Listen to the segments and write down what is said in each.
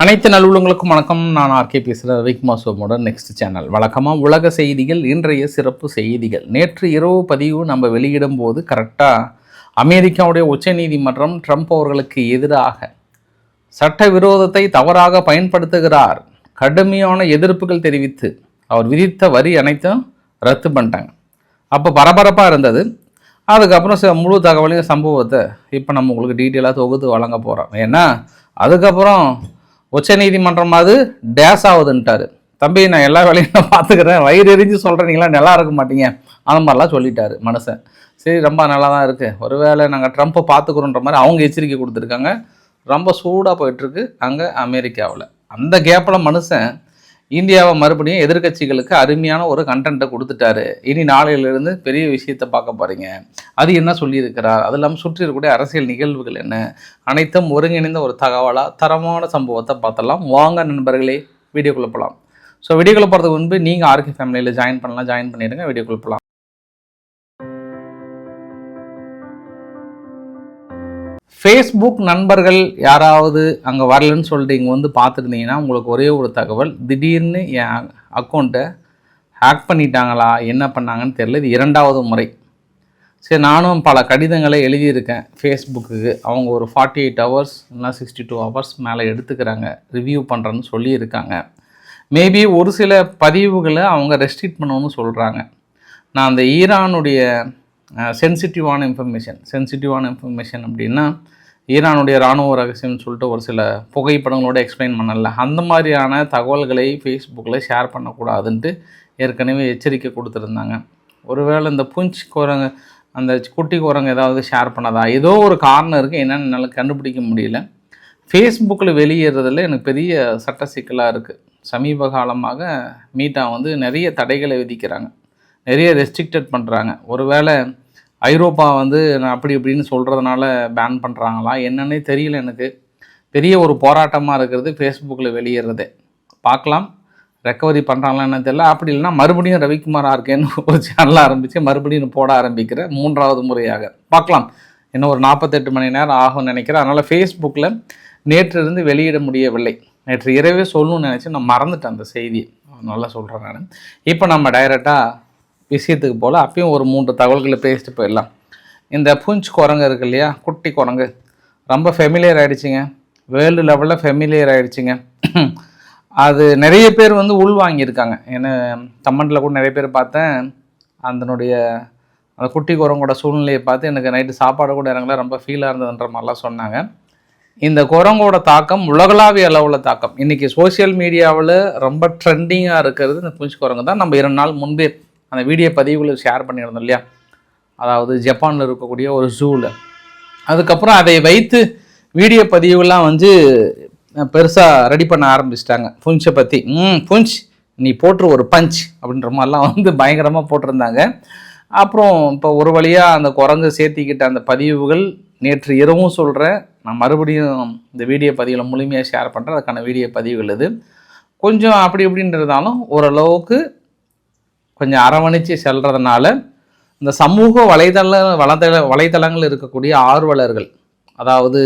அனைத்து நல்லுள்ளங்களுக்கும் வணக்கம். நான் ஆர்கே பேசுகிறேன். Ravikumar next channel. வழக்கமாக உலக செய்திகள், இன்றைய சிறப்பு செய்திகள். நேற்று இரவு பதிவு நம்ம வெளியிடும் போது கரெக்டாக அமெரிக்காவுடைய உச்சநீதிமன்றம் ட்ரம்ப் அவர்களுக்கு எதிராக சட்ட விரோதத்தை தவறாக பயன்படுத்துகிறார், கடுமையான எதிர்ப்புகள் தெரிவித்து அவர் விதித்த வரி அனைத்தும் ரத்து பண்ணிட்டாங்க. அப்போ பரபரப்பாக இருந்தது. அதுக்கப்புறம் முழு தகவலையும் சம்பவத்தை இப்போ நம்ம உங்களுக்கு டீட்டெயிலாக தொகுத்து வழங்க போகிறோம். ஏன்னா அதுக்கப்புறம் உச்சநீதிமன்றம் அது டேஸ் ஆகுதுன்ட்டாரு. தம்பி, நான் எல்லா வேலையும் நான் பார்த்துக்கிறேன், வயிறு எரிஞ்சு சொல்கிறீங்களா, நல்லா இருக்க மாட்டீங்க, அந்த மாதிரிலாம் சொல்லிட்டாரு மனுஷன். சரி, ரொம்ப நல்லா தான் இருக்குது. ஒருவேளை நாங்கள் ட்ரம்ப்பை பார்த்துக்குறோன்ற மாதிரி அவங்க எச்சரிக்கை கொடுத்துருக்காங்க. ரொம்ப சூடாக போயிட்டுருக்கு அங்கே அமெரிக்காவில். அந்த கேப்பில் மனுஷன் இந்தியாவை மறுபடியும் எதிர்கட்சிகளுக்கு அருமையான ஒரு கண்டென்ட்டை கொடுத்துட்டாரு. இனி நாளையிலிருந்து பெரிய விஷயத்தை பார்க்க போகிறீங்க. அது என்ன சொல்லியிருக்கிறார், அது இல்லாமல் சுற்றி இருக்கக்கூடிய அரசியல் நிகழ்வுகள் என்ன, அனைத்தும் ஒருங்கிணைந்த ஒரு தகவலாக தரமான சம்பவத்தை பார்த்தலாம். வாங்க நண்பர்களே, வீடியோக்குள்ளே போகலாம். ஸோ வீடியோக்குள்ளே போகிறதுக்கு முன்பு நீங்கள் ஆர்கே ஃபேமிலியில் ஜாயின் பண்ணிவிடுங்க. வீடியோக்குள்ளே போகலாம். ஃபேஸ்புக் நண்பர்கள் யாராவது அங்கே வரலன்னு சொல்லிட்டு இங்கே வந்து பார்த்துருந்தீங்கன்னா உங்களுக்கு ஒரே ஒரு தகவல், திடீர்னு என் அக்கௌண்ட்டை ஹேக் பண்ணிட்டாங்களா, என்ன பண்ணாங்கன்னு தெரியல. இது 2வது முறை. சரி, நானும் பல கடிதங்களை எழுதியிருக்கேன் ஃபேஸ்புக்கு. அவங்க ஒரு 48 ஹவர்ஸ் இல்லைனா 62 ஹவர்ஸ் மேலே எடுத்துக்கிறாங்க, ரிவ்யூ பண்ணுறேன்னு சொல்லியிருக்காங்க. மேபி ஒரு சில பதிவுகளை அவங்க ரெஸ்ட்ரிக்ட் பண்ணணும்னு சொல்கிறாங்க. நான் அந்த ஈரானுடைய சென்சிட்டிவான இன்ஃபர்மேஷன் அப்படின்னா ஈரானுடைய இராணுவ ரகசியம்னு சொல்லிட்டு ஒரு சில புகைப்படங்களோட எக்ஸ்பிளைன் பண்ணல, அந்த மாதிரியான தகவல்களை ஃபேஸ்புக்கில் ஷேர் பண்ணக்கூடாதுன்ட்டு ஏற்கனவே எச்சரிக்கை கொடுத்துருந்தாங்க. ஒருவேளை இந்த புஞ்ச் குரங்கு, அந்த குட்டி குரங்கு ஏதாவது ஷேர் பண்ணதா, ஏதோ ஒரு காரணம் இருக்குது, என்னென்னு என்னால் கண்டுபிடிக்க முடியல. ஃபேஸ்புக்கில் வெளியேறதில் எனக்கு பெரிய சட்ட சிக்கலாக இருக்குது. சமீப காலமாக மீட்டா வந்து நிறைய தடைகளை விதிக்கிறாங்க, நிறைய ரெஸ்ட்ரிக்டட் பண்ணுறாங்க. ஒருவேளை ஐரோப்பா வந்து நான் அப்படி இப்படின்னு சொல்கிறதுனால பேன் பண்ணுறாங்களா என்னன்னே தெரியல. எனக்கு பெரிய ஒரு போராட்டமாக இருக்கிறது ஃபேஸ்புக்கில் வெளியேறதே. பார்க்கலாம், ரெக்கவரி பண்ணுறாங்களா என்ன தெரியல. அப்படி இல்லைனா மறுபடியும் ரவிக்குமார் ஆர்கேன்னு ஒரு சேனல் ஆரம்பித்து மறுபடியும் போட ஆரம்பிக்கிற 3வது முறையாக பார்க்கலாம். இன்னும் ஒரு 48 மணி நேரம் ஆகும்னு நினைக்கிறேன். அதனால் ஃபேஸ்புக்கில் நேற்றிலிருந்து வெளியிட முடியவில்லை. நேற்று இரவே சொல்லணும்னு நினச்சி நான் மறந்துட்டேன் அந்த செய்தியை. நல்லா சொல்கிறேன் நான். இப்போ நம்ம டைரெக்டாக விஷயத்துக்கு போல் அப்பயும் ஒரு 3 தகவல்களை பேசிட்டு போயிடலாம். இந்த புஞ்ச் குரங்கு இருக்கு இல்லையா, குட்டி குரங்கு, ரொம்ப ஃபெமிலியர் ஆகிடுச்சிங்க, வேர்ல்டு லெவலில் ஃபெமிலியர் ஆகிடுச்சிங்க. அது நிறைய பேர் வந்து உள்வாங்கியிருக்காங்க. ஏன்னா கமெண்டில் கூட நிறைய பேர் பார்த்தேன், அந்த குட்டி குரங்கோட சூழ்நிலையை பார்த்து எனக்கு நைட்டு சாப்பாடு கூட இறங்கல, ரொம்ப ஃபீலாக இருந்ததுன்ற மாதிரிலாம் சொன்னாங்க. இந்த குரங்கோட தாக்கம் உலகளாவிய அளவில் தாக்கம். இன்றைக்கி சோசியல் மீடியாவில் ரொம்ப ட்ரெண்டிங்காக இருக்கிறது இந்த புஞ்ச் குரங்கு தான். நம்ம 2 நாள் முன்பே அந்த வீடியோ பதிவுகளை ஷேர் பண்ணியிருந்தோம் இல்லையா, அதாவது ஜப்பானில் இருக்கக்கூடிய ஒரு ஜூவில். அதுக்கப்புறம் அதை வைத்து வீடியோ பதிவுலாம் வந்து பெருசாக ரெடி பண்ண ஆரம்பிச்சிட்டாங்க புஞ்சை பற்றி. புஞ்ச் நீ போட்டு ஒரு பஞ்ச் அப்படின்ற மாதிரிலாம் வந்து பயங்கரமாக போட்டிருந்தாங்க. அப்புறம் இப்போ ஒரு வழியாக அந்த குரங்கு சேர்த்திக்கிட்ட அந்த பதிவுகள் நேற்று இரவும் சொல்கிறேன், நான் மறுபடியும் இந்த வீடியோ பதிவுகளை முழுமையாக ஷேர் பண்ணுறேன். அதுக்கான வீடியோ பதிவுகள் இது கொஞ்சம் அப்படி இப்படின்றதாலும் ஓரளவுக்கு கொஞ்சம் அரவணைச்சு செல்றதுனால இந்த சமூக வலைதளங்கள் இருக்கக்கூடிய ஆர்வலர்கள், அதாவது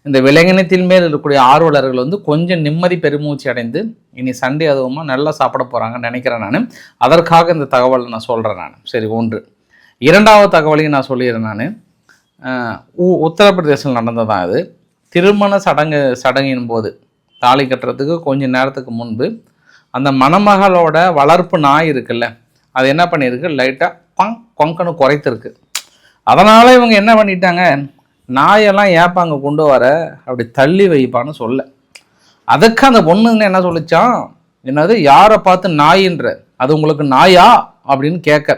இந்த விலங்கினத்தின் மேல் இருக்கக்கூடிய ஆர்வலர்கள் வந்து கொஞ்சம் நிம்மதி பெருமூச்சு அடைந்து இனி சண்டே அதுவுமா நல்லா சாப்பிட போகிறாங்கன்னு நினைக்கிறேன் நான். அதற்காக இந்த தகவலை நான் சொல்கிறேன் நான். சரி, 1. 2வது தகவலையும் நான் சொல்லிடுறேன் நான். உத்தரப்பிரதேசம் நடந்ததான் இது. திருமண சடங்கின் போது தாலி கட்டுறதுக்கு கொஞ்சம் நேரத்துக்கு முன்பு அந்த மணமகளோட வளர்ப்பு நாய் இருக்குல்ல, அது என்ன பண்ணியிருக்கு, லைட்டாக கொங்கன்னு குறைத்திருக்கு. அதனால் இவங்க என்ன பண்ணிட்டாங்க, நாயெல்லாம் ஏப்பாங்க கொண்டு வர அப்படி தள்ளி வைப்பான்னு சொல்ல. அதுக்கு அந்த பொண்ணுன்னு என்ன சொல்லிச்சான், என்னது யாரை பார்த்து நாயின்ற, அது உங்களுக்கு நாயா அப்படின்னு கேட்க.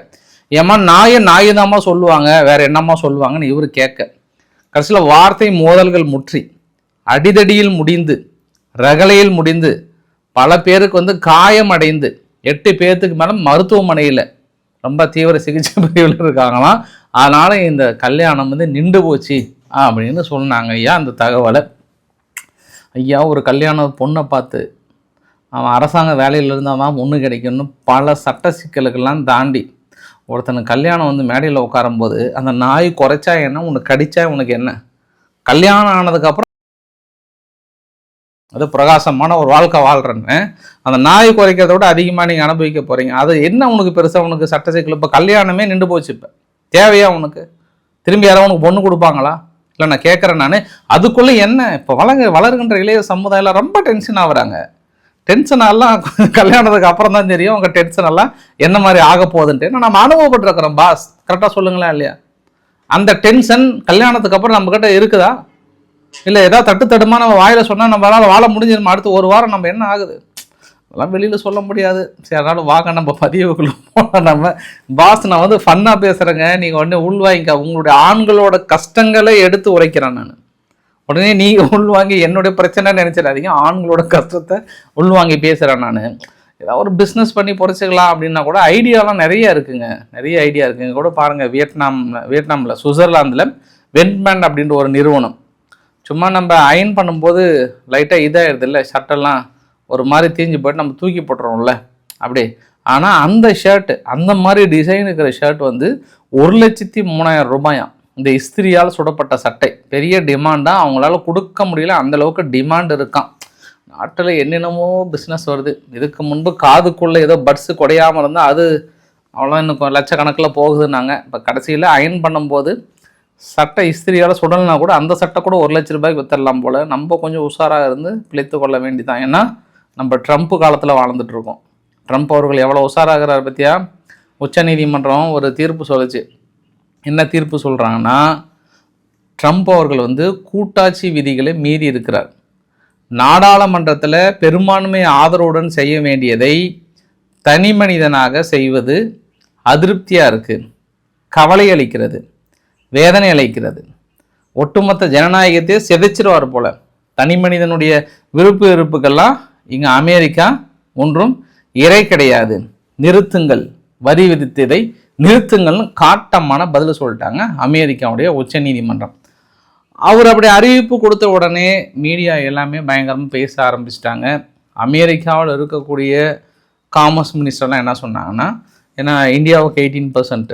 ஏம்மா நாயை தாம்மா சொல்லுவாங்க, வேறு என்னம்மா சொல்லுவாங்கன்னு இவர் கேட்க. கடைசியில் வார்த்தை மோதல்கள் முற்றி அடிதடியில் முடிந்து ரகலையில் முடிந்து பல பேருக்கு வந்து காயம் அடைந்து 8 பேர்த்துக்கு மேலே மருத்துவமனையில் ரொம்ப தீவிர சிகிச்சை பிரிவில் இருக்காங்களாம். அதனால் இந்த கல்யாணம் வந்து நின்று போச்சு அப்படின்னு சொன்னாங்க. ஐயா அந்த தகவலை ஐயா ஒரு கல்யாண பொண்ணை பார்த்து அவன் அரசாங்க வேலையில் இருந்தால் தான் பொண்ணு கிடைக்கும்னு பல சட்ட சிக்கலுக்கெல்லாம் தாண்டி ஒருத்தனுக்கு கல்யாணம் வந்து மேடையில் உட்காரும்போது அந்த நாய் குறைச்சா என்ன, உனக்கு கடிச்சா உனக்கு என்ன, கல்யாணம் ஆனதுக்கப்புறம் அது பிரகாசமான ஒரு வாழ்க்கை வாழ்கிறேன்னு அந்த நாய் குறைக்கிறத விட அதிகமாக நீங்கள் அனுபவிக்க போகிறீங்க. அது என்ன உனக்கு பெருசாக உனக்கு சட்ட சிக்கல்? இப்போ கல்யாணமே நின்று போச்சு, இப்போ தேவையா உனக்கு? திரும்பி யாராவது உனக்கு பொண்ணு கொடுப்பாங்களா? இல்லை நான் கேட்குறேன் நான். அதுக்குள்ளே என்ன இப்போ வளர்கின்ற இளைய சமுதாயம் ரொம்ப டென்ஷன் ஆகுறாங்க. டென்ஷனெல்லாம் கல்யாணத்துக்கு அப்புறம் தான் தெரியும் உங்கள் டென்ஷனெல்லாம் என்ன மாதிரி ஆக போகுதுன்ட்டு. நம்ம அனுபவப்பட்டிருக்கிறோம் பாஸ், கரெக்டாக சொல்லுங்களேன் இல்லையா? அந்த டென்ஷன் கல்யாணத்துக்கு அப்புறம் நம்மக்கிட்ட இருக்குதா? இல்லை ஏதாவது தட்டுத்தடுமா நம்ம வாயில் சொன்னால் நம்மளால் வாழ முடிஞ்சிருமா? அடுத்து ஒரு வாரம் நம்ம என்ன ஆகுது அதெல்லாம் வெளியில் சொல்ல முடியாது. சரி, அதனால வாங்க நம்ம பதிவுக்குள்ள போனால். நம்ம பாஸ் நான் வந்து ஃபன்னாக பேசுகிறேங்க, நீங்கள் உடனே உள்வாங்கிக்க. உங்களுடைய ஆண்களோட கஷ்டங்களை எடுத்து உரைக்கிறேன் நான். உடனே நீங்கள் உள்வாங்கி என்னுடைய பிரச்சனை நினச்சிடாதீங்க, ஆண்களோட கஷ்டத்தை உள்வாங்கி பேசுகிறேன் நான். ஏதாவது ஒரு பிஸ்னஸ் பண்ணி பொறிச்சிக்கலாம் அப்படின்னா கூட ஐடியாலாம் நிறைய இருக்குங்க, நிறைய ஐடியா இருக்குங்க. கூட பாருங்கள், வியட்நாமில் சுவிட்சர்லாந்தில் வென்மேன் அப்படின்ற ஒரு நிறுவனம். சும்மா நம்ம அயன் பண்ணும்போது லைட்டாக இதாகிடுது இல்லை, ஷர்ட்டெல்லாம் ஒரு மாதிரி தீஞ்சு போய்ட்டு நம்ம தூக்கி போட்டுறோம்ல அப்படி. ஆனால் அந்த ஷர்ட்டு, அந்த மாதிரி டிசைன் இருக்கிற ஷர்ட் வந்து 1,03,000 ரூபாயாம். இந்த இஸ்திரியால் சுடப்பட்ட சட்டை பெரிய டிமாண்டாக, அவங்களால கொடுக்க முடியல, அந்தளவுக்கு டிமாண்ட் இருக்கான். நாட்டில் என்னென்னமோ பிஸ்னஸ் வருது. இதுக்கு முன்பு காதுக்குள்ளே ஏதோ பட்ஸு குடையாமல் இருந்தால் அது அவ்வளோ இன்னும் லட்சக்கணக்கில் போகுதுன்னாங்க. இப்போ கடைசியில் அயன் பண்ணும்போது சட்டை இஸ்திரியால் சுடலைனா கூட அந்த சட்டை கூட 1,00,000 ரூபாய்க்கு வித்தரலாம் போல். நம்ம கொஞ்சம் உஷாராக இருந்து பிழைத்து கொள்ள வேண்டிதான். ஏன்னா நம்ம ட்ரம்ப் காலத்தில் வாழ்ந்துட்டுருக்கோம். ட்ரம்ப் அவர்கள் எவ்வளோ உஷாராகிறார் பற்றியா? உச்சநீதிமன்றம் ஒரு தீர்ப்பு சொல்லுச்சு. என்ன தீர்ப்பு சொல்கிறாங்கன்னா, ட்ரம்ப் அவர்கள் வந்து கூட்டாட்சி விதிகளை மீறி இருக்கிறார். நாடாளுமன்றத்தில் பெரும்பான்மை ஆதரவுடன் செய்ய வேண்டியதை தனி மனிதனாக செய்வது அதிருப்தியாக இருக்குது, கவலை அளிக்கிறது, வேதனை அளிக்கிறது. ஒட்டுமொத்த ஜனநாயகத்தையே சிதைச்சிருவார் போல. தனி மனிதனுடைய விருப்பு வெறுப்புக்கெல்லாம் இங்கே அமெரிக்கா ஒன்றும் இறை கிடையாது, நிறுத்துங்கள், வரி விதித்ததை நிறுத்துங்கள்னு காட்டமான பதில் சொல்லிட்டாங்க அமெரிக்காவுடைய உச்சநீதிமன்றம். அவர் அப்படி அறிவிப்பு கொடுத்த உடனே மீடியா எல்லாமே பயங்கரமாக பேச ஆரம்பிச்சிட்டாங்க. அமெரிக்காவில் இருக்கக்கூடிய காமர்ஸ் மினிஸ்டர்லாம் என்ன சொன்னாங்கன்னா, ஏன்னா இந்தியாவுக்கு 18%,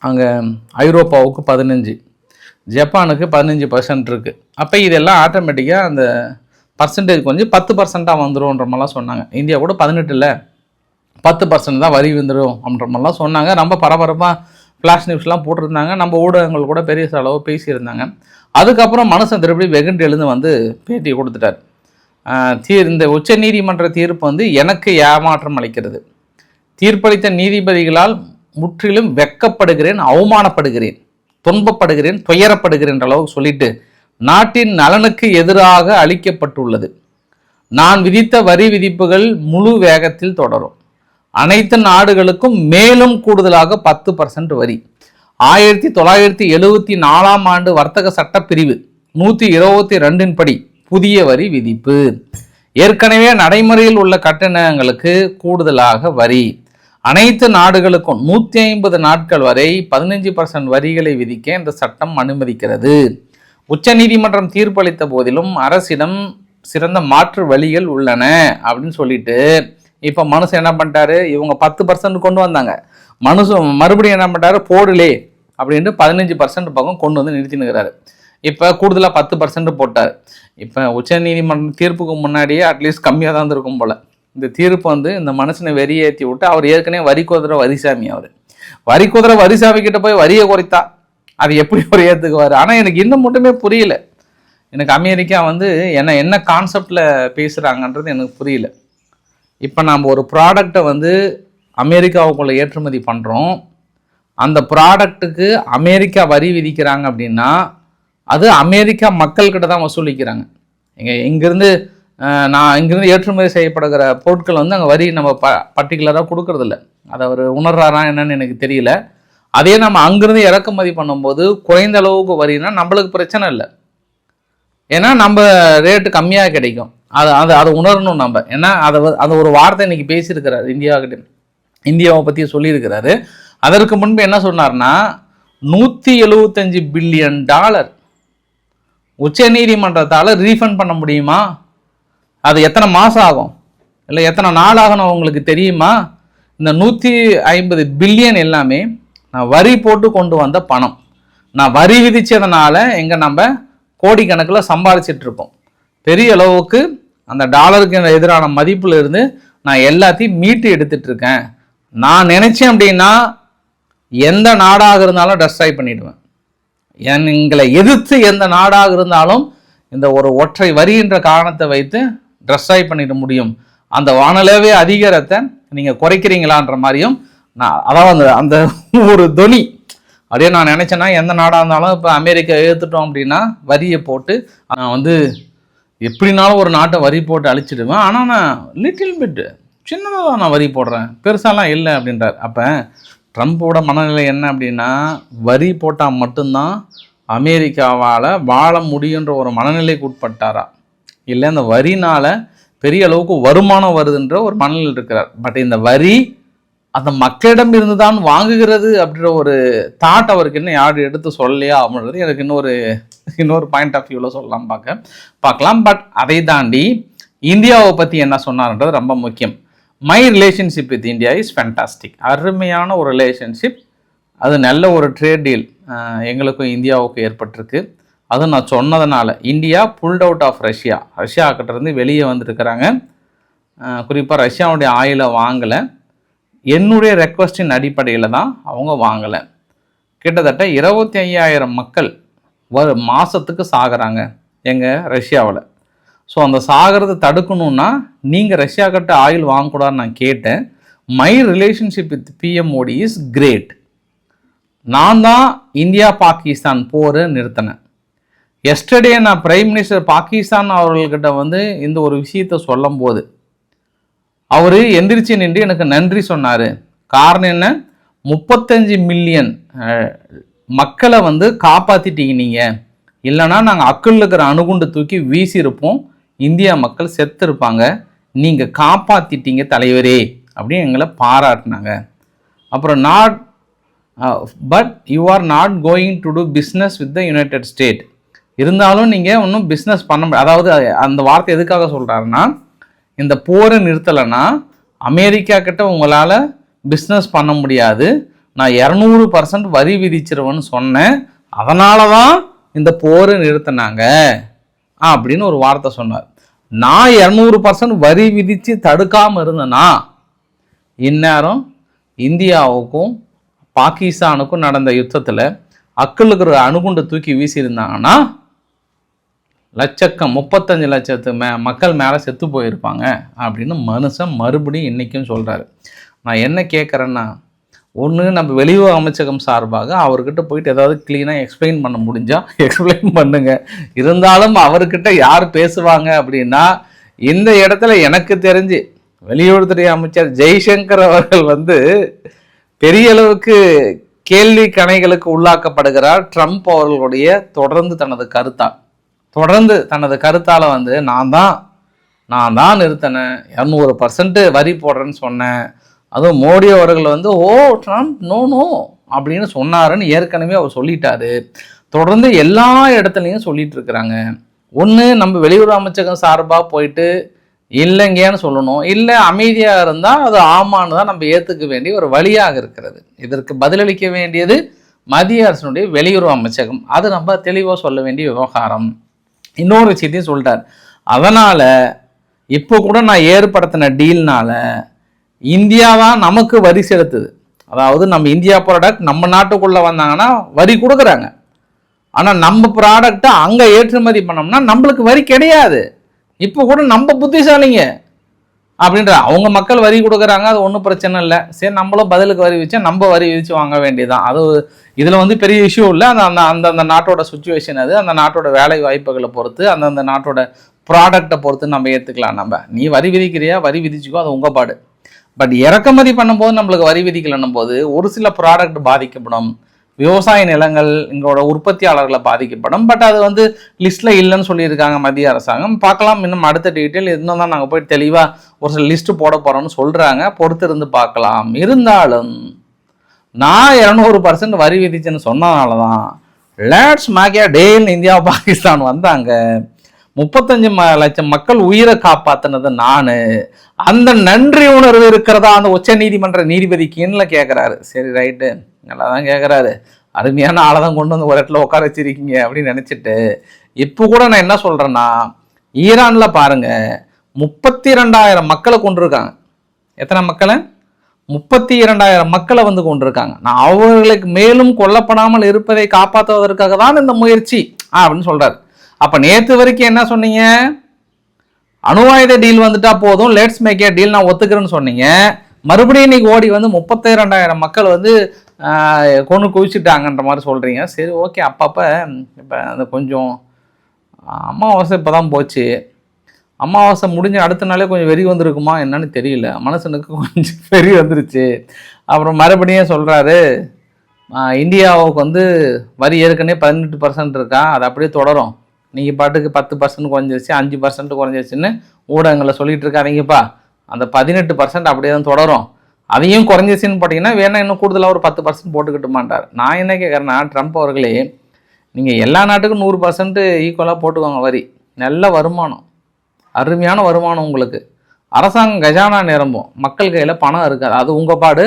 அங்கே ஐரோப்பாவுக்கு 15%, ஜப்பானுக்கு 15% இருக்குது. அப்போ இதெல்லாம் ஆட்டோமேட்டிக்காக அந்த பர்சன்டேஜ் கொஞ்சம் 10% வந்துடும்ன்ற மாதிரிலாம் சொன்னாங்க. இந்தியா கூட 18 இல்லை 10% தான் வரி வந்துடும் அப்படின்ற மாதிரிலாம் சொன்னாங்க. ரொம்ப பரபரப்பாக ஃப்ளாஷ் நியூஸ்லாம் போட்டிருந்தாங்க. நம்ம ஊடகங்கள் கூட பெரிய அளவு பேசியிருந்தாங்க. அதுக்கப்புறம் மனுஷன் திருப்பி வெகுண்டு எழுந்து வந்து பேட்டி கொடுத்துட்டார். இந்த உச்ச நீதிமன்ற தீர்ப்பு வந்து எனக்கு ஏமாற்றம் அளிக்கிறது. தீர்ப்பளித்த நீதிபதிகளால் முற்றிலும் வெட்கப்படுகிறேன், அவமானப்படுகிறேன், துன்பப்படுகிறேன், துயரப்படுகிறேன் அளவுக்கு சொல்லிட்டு, நாட்டின் நலனுக்கு எதிராக அளிக்கப்பட்டுள்ளது. நான் விதித்த வரி விதிப்புகள் முழு வேகத்தில் தொடரும். அனைத்து நாடுகளுக்கும் மேலும் கூடுதலாக 10% வரி. 1974 ஆண்டு வர்த்தக சட்டப்பிரிவு 122 படி புதிய வரி விதிப்பு. ஏற்கனவே நடைமுறையில் உள்ள கட்டணங்களுக்கு கூடுதலாக வரி. அனைத்து நாடுகளுக்கும் 150 நாட்கள் வரை 15% வரிகளை விதிக்க இந்த சட்டம் அனுமதிக்கிறது. உச்சநீதிமன்றம் தீர்ப்பளித்த போதிலும் அரசிடம் சிறந்த மாற்று வழிகள் உள்ளன அப்படின்னு சொல்லிட்டு இப்போ மனுஷன் என்ன பண்ணிட்டாரு, இவங்க 10% கொண்டு வந்தாங்க, மனுஷன் மறுபடியும் என்ன பண்ணிட்டாரு, போடலே அப்படின்ட்டு 15% பக்கம் கொண்டு வந்து நிறுத்தினுக்கிறாரு. இப்போ கூடுதலாக 10% போட்டார். இப்போ உச்சநீதிமன்றம் தீர்ப்புக்கு முன்னாடியே அட்லீஸ்ட் கம்மியாக தான் இருக்கும் போல். இந்த தீர்ப்பு வந்து இந்த மனுஷனை வெறியேற்றி விட்டு, அவர் ஏற்கனவே வரி குதிரை வரிசாமி, அவர் வரி குதிரை வரிசாமி கிட்ட போய் வரியை குறைத்தா அது எப்படி ஒரு ஏற்றுக்குவார்? ஆனால் எனக்கு இன்னும் மட்டுமே புரியல. எனக்கு அமெரிக்கா வந்து என்ன கான்செப்டில் பேசுகிறாங்கன்றது எனக்கு புரியல. இப்போ நம்ம ஒரு ப்ராடக்டை வந்து அமெரிக்காவுக்குள்ளே ஏற்றுமதி பண்ணுறோம், அந்த ப்ராடக்ட்டுக்கு அமெரிக்கா வரி விதிக்கிறாங்க அப்படின்னா அது அமெரிக்கா மக்கள்கிட்ட தான் வசூலிக்கிறாங்க. இங்கேருந்து ஏற்றுமதி செய்யப்படுகிற பொருட்கள் வந்து அங்கே வரி நம்ம பர்டிகுலராக கொடுக்கறதில்ல. அதை அவர் உணர்றாரா என்னன்னு எனக்கு தெரியல. அதே நம்ம அங்கேருந்து இறக்குமதி பண்ணும்போது குறைந்த அளவுக்கு வரினா நம்மளுக்கு பிரச்சனை இல்லை, ஏன்னா நம்ம ரேட்டு கம்மியாக கிடைக்கும். அதை உணரணும் நம்ம. ஏன்னா அதை ஒரு வார்த்தை இன்னைக்கு பேசியிருக்கிறார் இந்தியாவை பற்றி சொல்லியிருக்கிறாரு. அதற்கு முன்பு என்ன சொன்னார்னா, $175 பில்லியன் உச்ச நீதிமன்றத்தால் ரீஃபண்ட் பண்ண முடியுமா? அது எத்தனை மாதம் ஆகும், இல்லை எத்தனை நாள் ஆகணும் உங்களுக்கு தெரியுமா? இந்த 150 பில்லியன் எல்லாமே நான் வரி போட்டு கொண்டு வந்த பணம். நான் வரி விதித்ததுனால நம்ம கோடிக்கணக்கில் சம்பாதிச்சிட்டு இருக்கோம். பெரிய அளவுக்கு அந்த டாலருக்கு எதிரான மதிப்புல இருந்து நான் எல்லாத்தையும் மீட்டு எடுத்துட்டு இருக்கேன். நான் நினைச்சேன் அப்படின்னா எந்த நாடாக இருந்தாலும் டெஸ்ட்ராய் பண்ணிடுவேன். எங்களை எதிர்த்து எந்த நாடாக இருந்தாலும் இந்த ஒரு ஒற்றை வரி என்ற காரணத்தை வைத்து டெஸ்ட்ராய் பண்ணிட முடியும். அந்த வானளவே அதிகாரத்தை நீங்கள் குறைக்கிறீங்களான்ற மாதிரியும் நான் அதாவது அந்த ஒரு தொனி அப்படியே நான் நினச்சேன்னா எந்த நாடாக இருந்தாலும் இப்போ அமெரிக்கா எதிர்த்துட்டோம் அப்படின்னா வரியை போட்டு நான் எப்படினாலும் ஒரு நாட்டை வரி போட்டு அழிச்சிடுவேன். ஆனால் நான் லிட்டில் பிட் சின்னதாக தான் நான் வரி போடுறேன், பெருசாலாம் இல்லை அப்படின்றார். அப்போ ட்ரம்ப்போட மனநிலை என்ன அப்படின்னா வரி போட்டால் மட்டும்தான் அமெரிக்காவால் வாழ முடியுன்ற ஒரு மனநிலைக்கு உட்பட்டாரா, இல்லை இந்த வரினால் பெரிய அளவுக்கு வருமானம் வருதுன்ற ஒரு மனநிலையில் இருக்கிறார். பட் இந்த வரி அந்த மக்களிடம் இருந்து தான் வாங்குகிறது அப்படின்ற ஒரு தாட் அவருக்கு இன்னும் யாரும் எடுத்து சொல்லலையா அப்படின்றது எனக்கு இன்னொரு பாயிண்ட் ஆஃப் வியூவில் சொல்லலாம் பார்க்கலாம். பட் அதை தாண்டி இந்தியாவை பற்றி என்ன சொன்னார்ன்றது ரொம்ப முக்கியம். My relationship with India is fantastic. அருமையான ஒரு ரிலேஷன்ஷிப், அது நல்ல ஒரு ட்ரேட் டீல் எங்களுக்கும் இந்தியாவுக்கும் ஏற்பட்டிருக்கு. அதுவும் நான் சொன்னதுனால India pulled out of Russia கிட்ட இருந்து வெளியே வந்திருக்கிறாங்க. குறிப்பாக ரஷ்யாவுடைய ஆயிலை வாங்கலை, என்னுடைய ரெக்வஸ்டின் அடிப்படையில் தான் அவங்க வாங்கலை. கிட்டத்தட்ட 25,000 மக்கள் மாதத்துக்கு சாகிறாங்க எங்கள் ரஷ்யாவில். ஸோ அந்த சாகிறத தடுக்கணுன்னா நீங்கள் ரஷ்யா கிட்ட ஆயில் வாங்கக்கூடாதுன்னு நான் கேட்டேன். My relationship with PM Modi is great. நான் தான் இந்தியா பாகிஸ்தான் போரை நிறுத்தினேன். எஸ்டர்டே நான் பிரைம் மினிஸ்டர் பாகிஸ்தான் அவர்கள்கிட்ட இந்த ஒரு விஷயத்தை சொல்லும் போது அவர் எந்திரிச்சு நின்று எனக்கு நன்றி சொன்னார். காரணம் என்ன, 35 மில்லியன் மக்களை காப்பாற்றிட்டீங்க நீங்கள், இல்லைனா நாங்கள் அக்குள்ள இருக்கிற அணுகுண்டு தூக்கி வீசியிருப்போம், இந்தியா மக்கள் செத்து இருப்பாங்க, நீங்கள் காப்பாற்றிட்டீங்க தலைவரே அப்படின்னு எங்களை பாராட்டினாங்க. அப்புறம் but you are not going to do business with the United State. இருந்தாலும் நீங்கள் ஒன்றும் பிஸ்னஸ் பண்ண முடியாது. அதாவது அந்த வார்த்தை எதுக்காக சொல்கிறாருன்னா, இந்த போரை நிறுத்தலைன்னா அமெரிக்கா கிட்ட உங்களால் பிஸ்னஸ் பண்ண முடியாது, நான் 200% வரி விதிச்சிருவேன்னு சொன்னேன், அதனால தான் இந்த போரை நிறுத்தினாங்க அப்படின்னு ஒரு வார்த்தை சொன்னார். நான் 200% வரி விதித்து தடுக்காமல் இருந்தேன்னா இந்நேரம் இந்தியாவுக்கும் பாகிஸ்தானுக்கும் நடந்த யுத்தத்தில் அக்களுக்கு அணுகுண்டு தூக்கி வீசியிருந்தாங்கன்னா 35 லட்சத்து மக்கள் மேலே செத்து போயிருப்பாங்க அப்படின்னு மனுஷன் மறுபடியும் இன்றைக்கும் சொல்கிறாரு. நான் என்ன கேட்குறேன்னா, ஒன்று நம்ம வெளியுறவு அமைச்சகம் சார்பாக அவர்கிட்ட போயிட்டு ஏதாவது க்ளீனாக எக்ஸ்பிளைன் பண்ண முடிஞ்சால் எக்ஸ்பிளைன் பண்ணுங்க. இருந்தாலும் அவர்கிட்ட யார் பேசுவாங்க அப்படின்னா, இந்த இடத்துல எனக்கு தெரிஞ்சு வெளியுறவுத்துறை அமைச்சர் ஜெய்சங்கர் அவர்கள் பெரிய அளவுக்கு கேள்வி கணைகளுக்கு உள்ளாக்கப்படுகிறார். ட்ரம்ப் அவர்களுடைய தொடர்ந்து தனது கருத்தால் நான் தான் நிறுத்தினேன், 200% வரி போடுறேன்னு சொன்னேன், அதுவும் மோடி அவர்கள் ட்ரம்ப் நோ அப்படின்னு சொன்னாருன்னு ஏற்கனவே அவர் சொல்லிட்டாரு. தொடர்ந்து எல்லா இடத்துலையும் சொல்லிட்டு இருக்கிறாங்க. ஒன்று நம்ம வெளியுறவு அமைச்சகம் சார்பாக போயிட்டு இல்லைங்கன்னு சொல்லணும், இல்லை அமைதியாக இருந்தால் அது ஆமான்னு தான் நம்ம ஏற்றுக்க வேண்டிய ஒரு வழியாக இருக்கிறது. இதற்கு பதிலளிக்க வேண்டியது மத்திய அரசினுடைய வெளியுறவு அமைச்சகம், அது நம்ம தெளிவாக சொல்ல வேண்டிய விவகாரம். இன்னொரு விஷயத்தையும் சொல்லிட்டார். அதனால் இப்போ கூட நான் ஏற்படுத்தின டீல்னால இந்தியா தான் நமக்கு வரி செலுத்துது. அதாவது நம்ம இந்தியா ப்ராடக்ட் நம்ம நாட்டுக்குள்ளே வந்தாங்கன்னா வரி கொடுக்குறாங்க, ஆனால் நம்ம ப்ராடக்டை அங்கே ஏற்றுமதி பண்ணோம்னா நம்மளுக்கு வரி கிடையாது. இப்போ கூட நம்ம புத்திசாலிங்க அப்படின்ற அவங்க மக்கள் வரி கொடுக்குறாங்க, அது ஒன்றும் பிரச்சனை இல்லை, சரி நம்மளும் பதிலுக்கு வரி வச்சா நம்ம வரி விதித்து வாங்க வேண்டியதான். அது இதில் பெரிய இஷ்யூ இல்லை. அந்த நாட்டோட சுச்சுவேஷன், அது அந்த நாட்டோட வேலை வாய்ப்புகளை பொறுத்து, அந்த நாட்டோட ப்ராடக்டை பொறுத்து நம்ம ஏற்றுக்கலாம். நீ வரி விதிக்கிறியா, வரி விதிச்சுக்கோ, அது உங்கள் பாடு. பட் இறக்குமதி பண்ணும்போது நம்மளுக்கு வரி விதிக்கலன்னும் போது ஒரு சில ப்ராடக்ட் பாதிக்கப்படும், விவசாய நிலங்கள் எங்களோட உற்பத்தியாளர்களை பாதிக்கப்படும். பட் அது லிஸ்ட்டில் இல்லைன்னு சொல்லியிருக்காங்க மத்திய அரசாங்கம். பார்க்கலாம், இன்னும் அடுத்த டீட்டெயில் இன்னும் தான் நாங்கள் போய் தெளிவாக ஒரு சில லிஸ்ட்டு போட போகிறோம்னு சொல்கிறாங்க, பொறுத்து இருந்து பார்க்கலாம். இருந்தாலும் நான் 200% வரி விதிச்சுன்னு சொன்னதுனால தான் லேட்ஸ் மேக்கியா டேல் இந்தியா பாகிஸ்தான் வந்தாங்க. 35 லட்சம் மக்கள் உயிரை காப்பாற்றினது நான், அந்த நன்றி உணர்வு இருக்கிறதா அந்த உச்ச நீதிமன்ற நீதிபதிக்குன்னு கேட்குறாரு. சரி ரைட்டு, நல்லா தான் கேட்குறாரு, அருமையான ஆளை தான் கொண்டு ஒரு இடத்துல உட்கார வச்சிருக்கீங்க அப்படின்னு நினச்சிட்டு இப்போ கூட நான் என்ன சொல்கிறேன்னா, ஈரானில் பாருங்கள் 32,000 மக்களை கொண்டிருக்காங்க. எத்தனை மக்களை? 32,000 மக்களை வந்து கொண்டிருக்காங்க. நான் அவர்களுக்கு மேலும் கொல்லப்படாமல் இருப்பதை காப்பாற்றுவதற்காக தான் இந்த முயற்சி அப்படின்னு சொல்கிறார். அப்போ நேற்று வரைக்கும் என்ன சொன்னீங்க? அணு ஆயுத டீல் வந்துட்டா போதும், லெட்ஸ் மேக் ஏ டீல், நான் ஒத்துக்கிறேன்னு சொன்னீங்க. மறுபடியும் இன்னைக்கு ஓடி வந்து 32,000 மக்கள் வந்து கொண்டு குவிச்சிட்டாங்கன்ற மாதிரி சொல்கிறீங்க. சரி, ஓகே. அப்பப்போ இப்போ அந்த கொஞ்சம் அமாவாசை இப்போ தான் போச்சு. அமாவாசை முடிஞ்ச அடுத்த நாளே கொஞ்சம் வெறி வந்திருக்குமா என்னன்னு தெரியல. மனுஷனுக்கு கொஞ்சம் வெறி வந்துருச்சு. அப்புறம் மறுபடியும் சொல்கிறாரு, இந்தியாவுக்கு வந்து வரி ஏற்கனவே 18% இருக்கா, அது அப்படியே தொடரும். நீங்கள் பாட்டுக்கு 10% குறைஞ்சிருச்சு, 5% குறைஞ்சிருச்சுன்னு ஊடகங்களில் சொல்லிகிட்டு இருக்காதீங்கப்பா. அந்த 18% அப்படியே தான் தொடரும். அதையும் குறைஞ்சிச்சுன்னு பார்த்தீங்கன்னா வேணா இன்னும் கூடுதலாக ஒரு 10% போட்டுக்கிட்டு மாட்டார். நான் என்ன கேட்குறேன்னா, ட்ரம்ப் அவர்களே, நீங்கள் எல்லா நாட்டுக்கும் 100% ஈக்குவலாக போட்டுக்கோங்க வரி. நல்ல வருமானம், அருமையான வருமானம் உங்களுக்கு. அரசாங்கம் கஜானா நிரம்பும், மக்கள் கையில் பணம் இருக்காது. அது உங்கள் பாடு.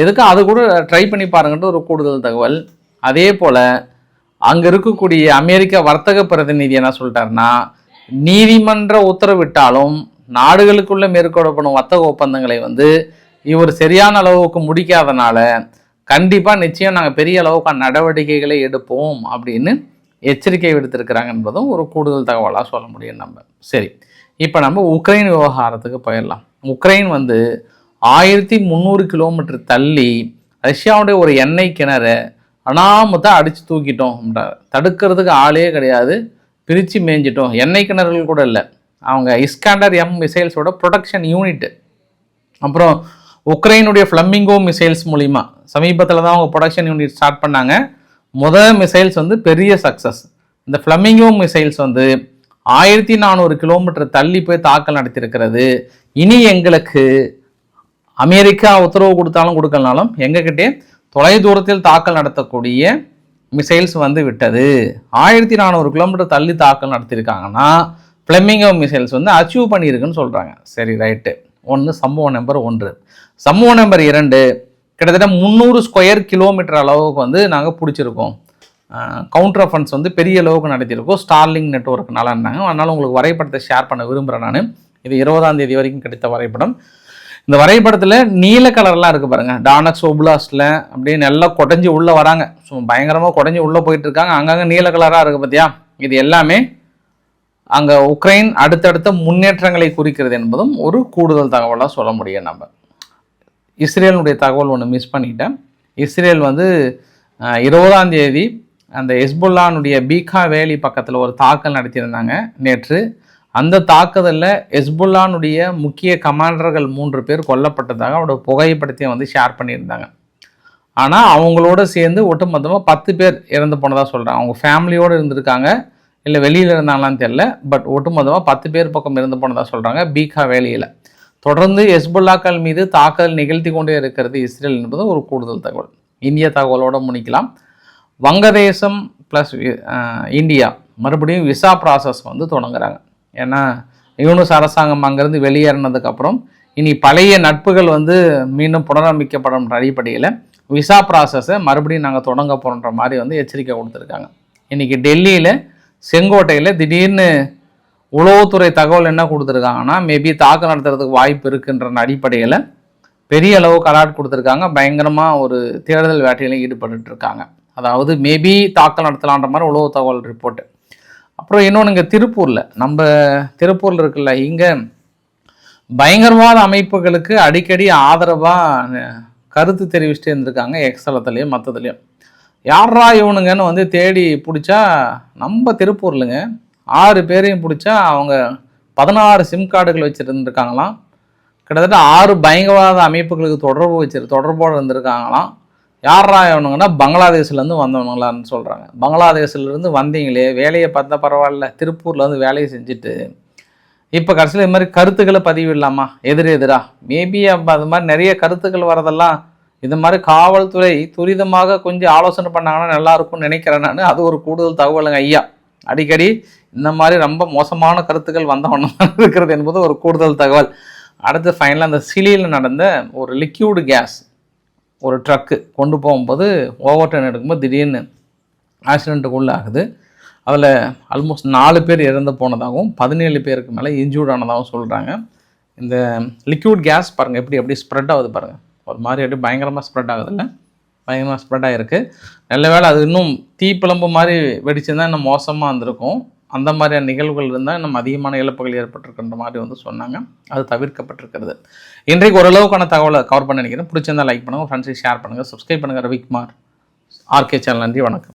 எதுக்கு அது கூட ட்ரை பண்ணி பாருங்கன்ட்டு ஒரு கூடுதல் தகவல். அதே போல் அங்கே இருக்கக்கூடிய அமெரிக்க வர்த்தக பிரதிநிதி என்ன சொல்லிட்டாருன்னா, நீதிமன்ற உத்தரவிட்டாலும் நாடுகளுக்குள்ளே மேற்கொள்ளப்படும் வர்த்தக ஒப்பந்தங்களை வந்து இவர் சரியான அளவுக்கு முடிக்காதனால கண்டிப்பாக நிச்சயம் நாங்கள் பெரிய அளவுக்கான நடவடிக்கைகளை எடுப்போம் அப்படின்னு எச்சரிக்கை விடுத்திருக்கிறாங்க என்பதும் ஒரு கூடுதல் தகவலாக சொல்ல முடியும் நம்ம. சரி, இப்போ நம்ம உக்ரைன் விவகாரத்துக்கு போயிடலாம். உக்ரைன் வந்து 1300 கிலோமீட்டர் தள்ளி ரஷ்யாவுடைய ஒரு எண்ணெய் கிணறு அனாமத்தான் அடித்து தூக்கிட்டோம். தடுக்கிறதுக்கு ஆளே கிடையாது, பிரித்து மேய்ஞ்சிட்டோம். எண்ணெய் கிணறுகள் கூட இல்லை, அவங்க இஸ்காண்டர் எம் மிசைல்ஸோட ப்ரொடக்ஷன் யூனிட்டு. அப்புறம் உக்ரைனுடைய ஃப்ளமிங்கோ மிசைல்ஸ் மூலிமா சமீபத்தில் தான் அவங்க ப்ரொடக்ஷன் யூனிட் ஸ்டார்ட் பண்ணாங்க. முதல் மிசைல்ஸ் வந்து பெரிய சக்ஸஸ். இந்த ஃப்ளமிங்கோ மிசைல்ஸ் வந்து 1400 கிலோமீட்டர் தள்ளி போய் தாக்கல் நடத்தியிருக்கிறது. இனி எங்களுக்கு அமெரிக்கா உத்தரவு கொடுத்தாலும் கொடுக்கலனாலும் எங்ககிட்டே தொலை தூரத்தில் தாக்கல் நடத்தக்கூடிய மிசைல்ஸ் வந்து விட்டது. 1400 கிலோமீட்டர் தள்ளி தாக்கல் நடத்தியிருக்காங்கன்னா ஃப்ளமிங்கோ மிசைல்ஸ் வந்து அச்சீவ் பண்ணியிருக்குன்னு சொல்கிறாங்க. சரி, ரைட்டு. சம்பவம் நம்பர் 1. சம்பவம் நம்பர் 2, கிட்டத்தட்ட 300 ஸ்கொயர் கிலோமீட்டர் அளவுக்கு வந்து நாங்கள் பிடிச்சிருக்கோம். கவுண்டர் அஃபென்ஸ் வந்து பெரிய அளவுக்கு நடத்தியிருக்கோம் ஸ்டார்லிங் நெட்வொர்க்னால இருந்தாங்க. அதனால் உங்களுக்கு வரைபடத்தை ஷேர் பண்ண விரும்புகிறேன் நான். இது 20ஆம் தேதி வரைக்கும் கிடைத்த வரைபடம். இந்த வரைபடத்தில் நீல கலர்லாம் இருக்குது பாருங்கள். டானக்ஸ் ஒப்லாஸ்டில் அப்படியே நல்லா குடஞ்சி உள்ளே வராங்க. ஸோ பயங்கரமாக குடஞ்சி உள்ளே போயிட்டு இருக்காங்க. அங்கங்கே நீல கலராக இருக்குது பார்த்தியா? இது எல்லாமே அங்கே உக்ரைன் அடுத்தடுத்த முன்னேற்றங்களை குறிக்கிறது என்பதும் ஒரு கூடுதல் தகவலாக சொல்ல முடியும் நம்ம. இஸ்ரேலுடைய தகவல் ஒன்று மிஸ் பண்ணிட்டேன். இஸ்ரேல் வந்து 20ஆம் தேதி அந்த ஹெஸ்புல்லானுடைய பீகா வேலி பக்கத்தில் ஒரு தாக்கல் நடத்தியிருந்தாங்க நேற்று. அந்த தாக்குதலில் ஹெஸ்புல்லானுடைய முக்கிய கமாண்டர்கள் 3 பேர் கொல்லப்பட்டதாக அவரோட புகைப்படத்தையும் வந்து ஷேர் பண்ணியிருந்தாங்க. ஆனால் அவங்களோட சேர்ந்து ஒட்டுமொத்தமாக 10 பேர் இறந்து போனதாக சொல்கிறாங்க. அவங்க ஃபேமிலியோடு இருந்திருக்காங்க, இல்லை வெளியில் இருந்தாங்களான்னு தெரியல. பட் ஒட்டுமொத்தமாக 10 பேர் பக்கம் இருந்து போனதாக சொல்கிறாங்க பீகா வேலியில். தொடர்ந்து ஹெஸ்புல்லாக்கள் மீது தாக்குதல் நிகழ்த்தி கொண்டே இருக்கிறது இஸ்ரேல் என்பது ஒரு கூடுதல் தகவல். இந்திய தகவலோடு முடிக்கலாம். வங்கதேசம் ப்ளஸ் இந்தியா மறுபடியும் விசா ப்ராசஸ் வந்து தொடங்குறாங்க. ஏன்னா யூனுஸ் அரசாங்கம் அங்கேருந்து வெளியேறினதுக்கப்புறம் இனி பழைய நட்புகள் வந்து மீண்டும் புனரமைக்கப்படும் அடிப்படையில் விசா ப்ராசஸை மறுபடியும் நாங்கள் தொடங்க போகிற மாதிரி வந்து எச்சரிக்கை கொடுத்துருக்காங்க. இன்றைக்கி டெல்லியில் செங்கோட்டையில் திடீர்னு உளவுத்துறை தகவல் என்ன கொடுத்துருக்காங்கன்னா, மேபி தாக்கல் நடத்துறதுக்கு வாய்ப்பு இருக்குன்ற அடிப்படையில் பெரிய அளவுக்கு அலர்ட் கொடுத்துருக்காங்க. பயங்கரமாக ஒரு தேடுதல் வேட்டையிலும் ஈடுபட்டு இருக்காங்க. அதாவது மேபி தாக்கல் நடத்தலான்ற மாதிரி உளவு தகவல் ரிப்போர்ட்டு. அப்புறம் இன்னொன்று இங்கே திருப்பூரில் இருக்குல்ல, இங்கே பயங்கரவாத அமைப்புகளுக்கு அடிக்கடி ஆதரவாக கருத்து தெரிவிச்சுட்டு இருந்திருக்காங்க. எக்ஸலத்துலேயும் மற்றதுலேயும் யாரா இவனுங்கன்னு வந்து தேடி பிடிச்சா நம்ம திருப்பூர்லங்க 6 பேரையும் பிடிச்சா அவங்க 16 சிம் கார்டுகள் வச்சுருந்துருக்காங்களாம். கிட்டத்தட்ட 6 பயங்கரவாத அமைப்புகளுக்கு தொடர்போடு இருந்திருக்காங்களாம். யாரா இவனுங்கன்னா பங்களாதேஷ்லேருந்து வந்தவங்களான்னு சொல்கிறாங்க. பங்களாதேஷ்லேருந்து வந்தீங்களே, வேலையை பார்த்தா பரவாயில்ல, திருப்பூரில் வந்து வேலையை செஞ்சுட்டு இப்போ கடைசியில் இது மாதிரி கருத்துக்களை பதிவிடலாமா எதிராக மேபி அது மாதிரி நிறைய கருத்துக்கள் வரதெல்லாம் இது மாதிரி காவல்துறை துரிதமாக கொஞ்சம் ஆலோசனை பண்ணாங்கன்னா நல்லாயிருக்கும்னு நினைக்கிறேன் நான். அது ஒரு கூடுதல் தகவலுங்க ஐயா. அடிக்கடி இந்த மாதிரி ரொம்ப மோசமான கருத்துக்கள் வந்தவண்ண இருக்கிறது என்பது ஒரு கூடுதல் தகவல். அடுத்து ஃபைனலாக அந்த சிலியில் நடந்த ஒரு லிக்யூடு கேஸ் ஒரு ட்ரக்கு கொண்டு போகும்போது ஓவர் டர்ன் எடுக்கும்போது திடீர்னு ஆக்சிடெண்ட்டுக்குள்ளே ஆகுது. அதில் ஆல்மோஸ்ட் 4 பேர் இறந்து போனதாகவும் 17 பேருக்கு மேலே இன்ஜூர்ட் ஆனதாகவும் சொல்கிறாங்க. இந்த லிக்விட் கேஸ் பாருங்கள் எப்படி ஸ்ப்ரெட் ஆகுது பாருங்கள், ஒரு மாதிரி எப்படி பயங்கரமாக ஸ்ப்ரெட் ஆகுதுல்ல, பயங்கரமாக ஸ்ப்ரெட் ஆகிருக்கு. நல்ல வேளை அது இன்னும் தீப்பிழம்பு மாதிரி வெடிச்சுருந்தால் இன்னும் மோசமாக இருந்திருக்கும். அந்த மாதிரியான நிகழ்வுகள் இருந்தால் நம்ம அதிகமான இழப்புகள் ஏற்பட்டிருக்கின்ற மாதிரி வந்து சொன்னாங்க. அது தவிர்க்கப்பட்டிருக்கிறது. இன்றைக்கு ஓரளவுக்கான தகவலை கவர் பண்ண நினைக்கிறேன். பிடிச்சிருந்தால் லைக் பண்ணுங்கள், ஃப்ரெண்ட்ஸுக்கு ஷேர் பண்ணுங்கள், சப்ஸ்கிரைப் பண்ணுங்கள். Ravikumar, RK channel. நன்றி, வணக்கம்.